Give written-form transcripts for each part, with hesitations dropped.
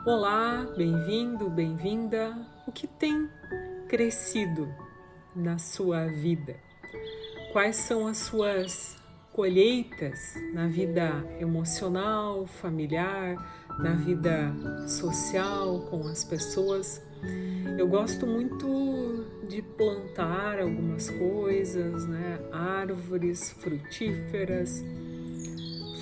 Olá, bem-vindo, bem-vinda. O que tem crescido na sua vida? Quais são as suas colheitas na vida emocional, familiar, na vida social com as pessoas? Eu gosto muito de plantar algumas coisas, né? Árvores frutíferas,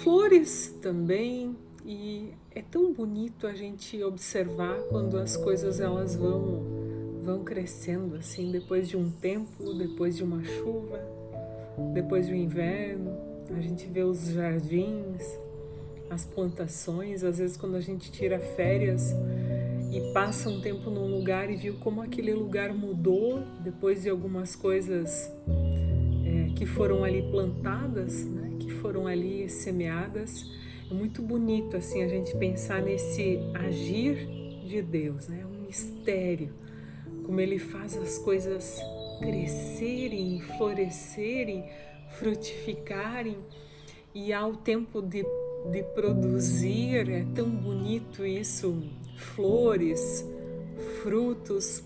flores também. E é tão bonito a gente observar quando as coisas elas vão crescendo assim, depois de um tempo, depois de uma chuva, depois do inverno. A gente vê os jardins, as plantações. Às vezes quando a gente tira férias e passa um tempo num lugar e viu como aquele lugar mudou depois de algumas coisas que foram ali plantadas, né, que foram ali semeadas. É muito bonito assim a gente pensar nesse agir de Deus, né? Um mistério, como Ele faz as coisas crescerem, florescerem, frutificarem, e ao tempo de produzir, é tão bonito isso, flores, frutos.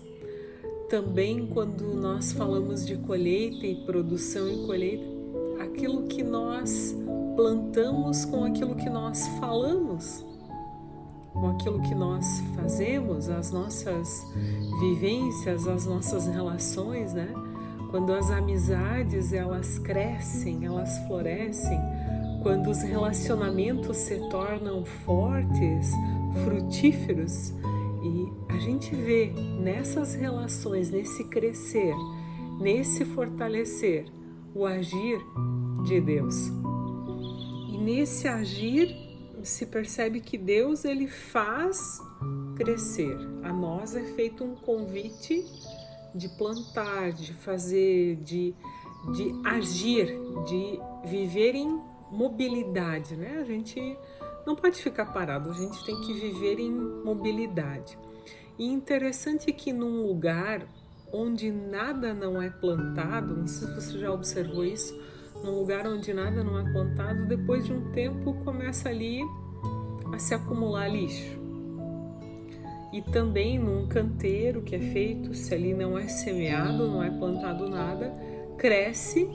Também quando nós falamos de colheita e produção e colheita, aquilo que nós plantamos com aquilo que nós falamos, com aquilo que nós fazemos, as nossas vivências, as nossas relações, né? Quando as amizades elas crescem, elas florescem, quando os relacionamentos se tornam fortes, frutíferos, e a gente vê nessas relações, nesse crescer, nesse fortalecer, o agir de Deus. E nesse agir se percebe que Deus ele faz crescer. A nós é feito um convite de plantar, de fazer, de agir, de viver em mobilidade, né? A gente não pode ficar parado, a gente tem que viver em mobilidade. E interessante que num lugar onde nada não é plantado, não sei se você já observou isso, num lugar onde nada não é plantado, depois de um tempo começa ali a se acumular lixo. E também num canteiro que é feito, se ali não é semeado, não é plantado nada, cresce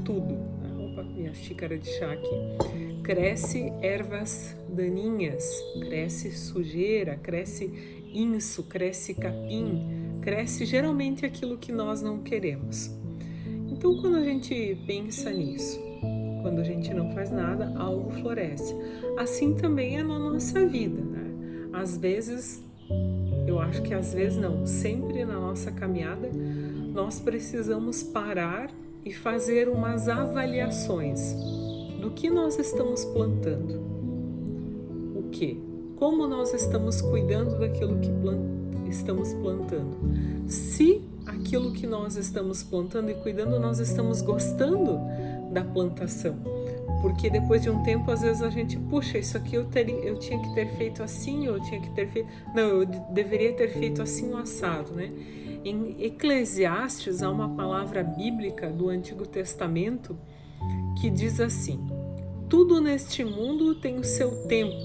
tudo. Opa, minha xícara de chá aqui. Cresce ervas daninhas, cresce sujeira, cresce inso, cresce capim, cresce geralmente aquilo que nós não queremos. Então, quando a gente pensa nisso, quando a gente não faz nada, algo floresce. Assim também é na nossa vida, né? Às vezes, eu acho que às vezes não, sempre na nossa caminhada, nós precisamos parar e fazer umas avaliações do que nós estamos plantando. O que? Como nós estamos cuidando daquilo que estamos plantando? Se aquilo que nós estamos plantando e cuidando, nós estamos gostando da plantação. Porque depois de um tempo, às vezes a gente, puxa, isso aqui eu tinha que ter feito assim, eu tinha que ter feito... Não, eu deveria ter feito assim no assado, né? Em Eclesiastes, há uma palavra bíblica do Antigo Testamento que diz assim: tudo neste mundo tem o seu tempo,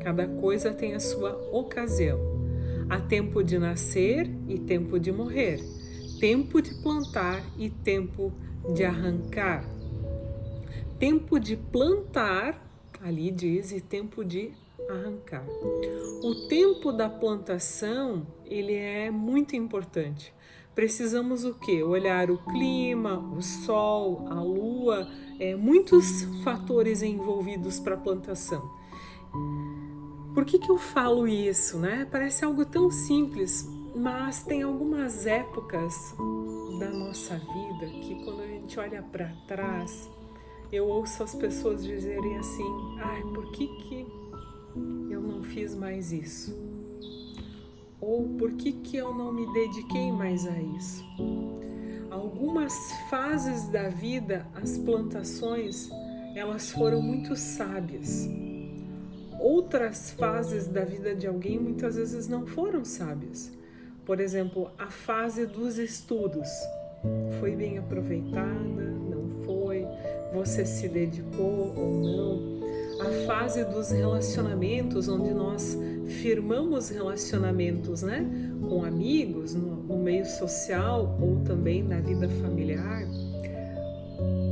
cada coisa tem a sua ocasião. Há tempo de nascer e tempo de morrer, tempo de plantar e tempo de arrancar. Tempo de plantar, ali diz, e tempo de arrancar. O tempo da plantação, ele é muito importante. Precisamos o quê? Olhar o clima, o sol, a lua, muitos fatores envolvidos para a plantação. Por que eu falo isso, né? Parece algo tão simples, mas tem algumas épocas da nossa vida que quando a gente olha para trás, eu ouço as pessoas dizerem assim: ai, por que eu não fiz mais isso? Ou por que eu não me dediquei mais a isso? Algumas fases da vida, as plantações, elas foram muito sábias. Outras fases da vida de alguém muitas vezes não foram sábias. Por exemplo, a fase dos estudos. Foi bem aproveitada? Não foi? Você se dedicou ou não? a fase dos relacionamentos, onde nós firmamos relacionamentos, né? Com amigos, no meio social ou também na vida familiar.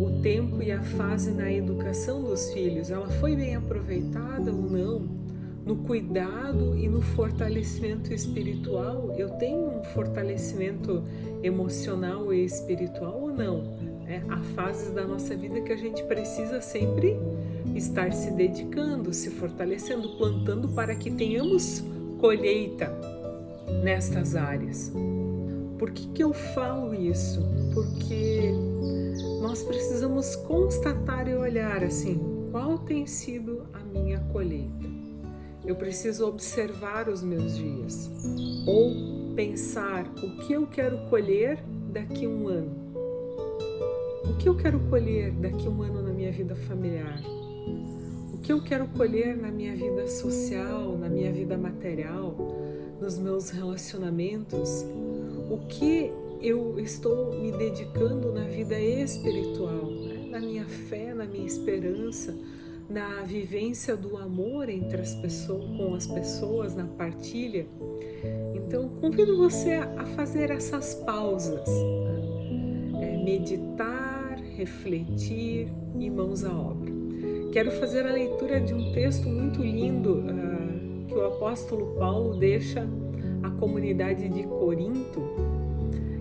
O tempo e a fase na educação dos filhos, ela foi bem aproveitada ou não? No cuidado e no fortalecimento espiritual, eu tenho um fortalecimento emocional e espiritual ou não? Há fases da nossa vida que a gente precisa sempre estar se dedicando, se fortalecendo, plantando para que tenhamos colheita nestas áreas. Por que eu falo isso? Porque nós precisamos constatar e olhar assim, qual tem sido a minha colheita? Eu preciso observar os meus dias ou pensar o que eu quero colher daqui a um ano. O que eu quero colher daqui a um ano na minha vida familiar? O que eu quero colher na minha vida social, na minha vida material, nos meus relacionamentos? O que eu estou me dedicando na vida espiritual, né? Na minha fé, na minha esperança, na vivência do amor entre as pessoas, com as pessoas, na partilha. Então, convido você a fazer essas pausas, né? Meditar, refletir e mãos à obra. Quero fazer a leitura de um texto muito lindo que o apóstolo Paulo deixa à comunidade de Corinto,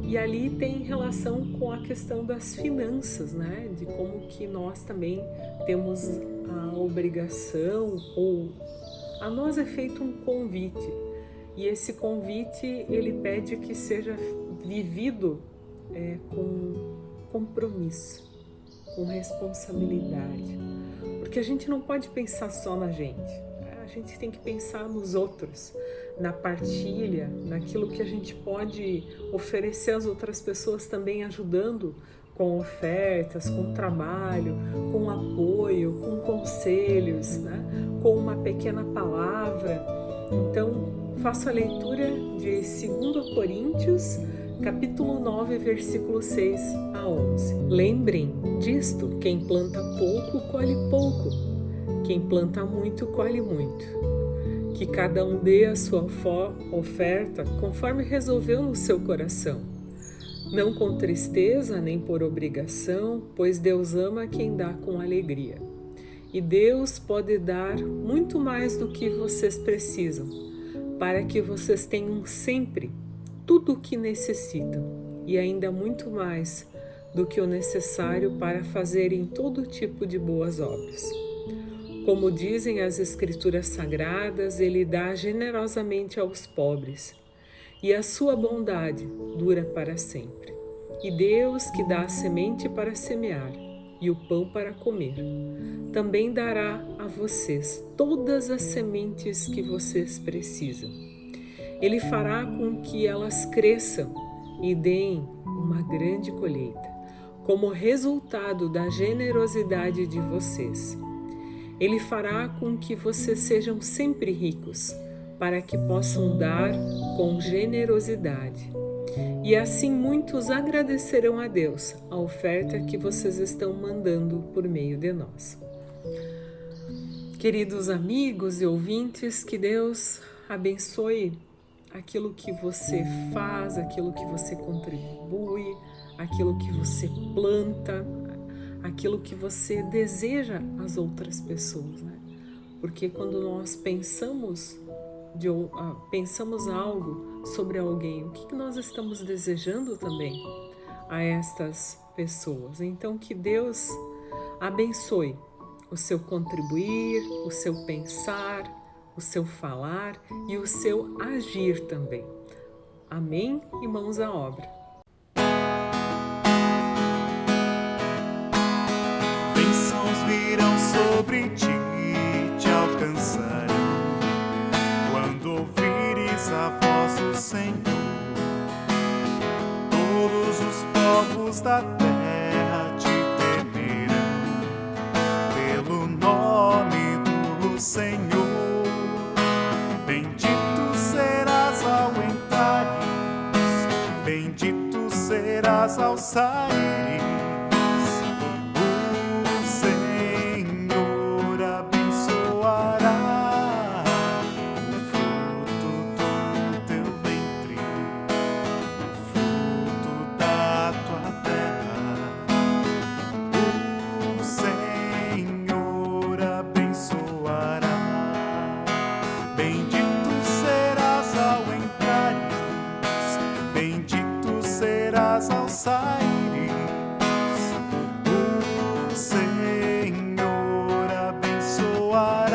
e ali tem relação com a questão das finanças, né? De como que nós também temos a obrigação, ou a nós é feito um convite, e esse convite ele pede que seja vivido com compromisso, com responsabilidade, porque a gente não pode pensar só na gente, a gente tem que pensar nos outros, na partilha, naquilo que a gente pode oferecer às outras pessoas, também ajudando com ofertas, com trabalho, com apoio, com conselhos, né? Com uma pequena palavra. Então, faço a leitura de 2 Coríntios, capítulo 9, versículo 6 a 11. Lembrem disto, quem planta pouco, colhe pouco. Quem planta muito, colhe muito. Que cada um dê a sua oferta conforme resolveu no seu coração. Não com tristeza nem por obrigação, pois Deus ama quem dá com alegria. E Deus pode dar muito mais do que vocês precisam, para que vocês tenham sempre tudo o que necessitam, e ainda muito mais do que o necessário para fazerem todo tipo de boas obras. Como dizem as Escrituras Sagradas, Ele dá generosamente aos pobres, e a sua bondade dura para sempre. E Deus, que dá a semente para semear e o pão para comer, também dará a vocês todas as sementes que vocês precisam. Ele fará com que elas cresçam e deem uma grande colheita, como resultado da generosidade de vocês. Ele fará com que vocês sejam sempre ricos, para que possam dar com generosidade. E assim muitos agradecerão a Deus a oferta que vocês estão mandando por meio de nós. Queridos amigos e ouvintes, que Deus abençoe aquilo que você faz, aquilo que você contribui, aquilo que você planta, aquilo que você deseja às outras pessoas, né? Porque quando nós pensamos algo sobre alguém, o que nós estamos desejando também a estas pessoas? Então, que Deus abençoe o seu contribuir, o seu pensar, o seu falar e o seu agir também. Amém? E mãos à obra. Bênçãos virão sobre ti, te alcançarão, quando ouvires a voz do Senhor. Todos os povos da terra te temerão, pelo nome do Senhor. Bendito serás ao entrares, bendito serás ao saíres. O Senhor abençoe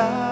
fará.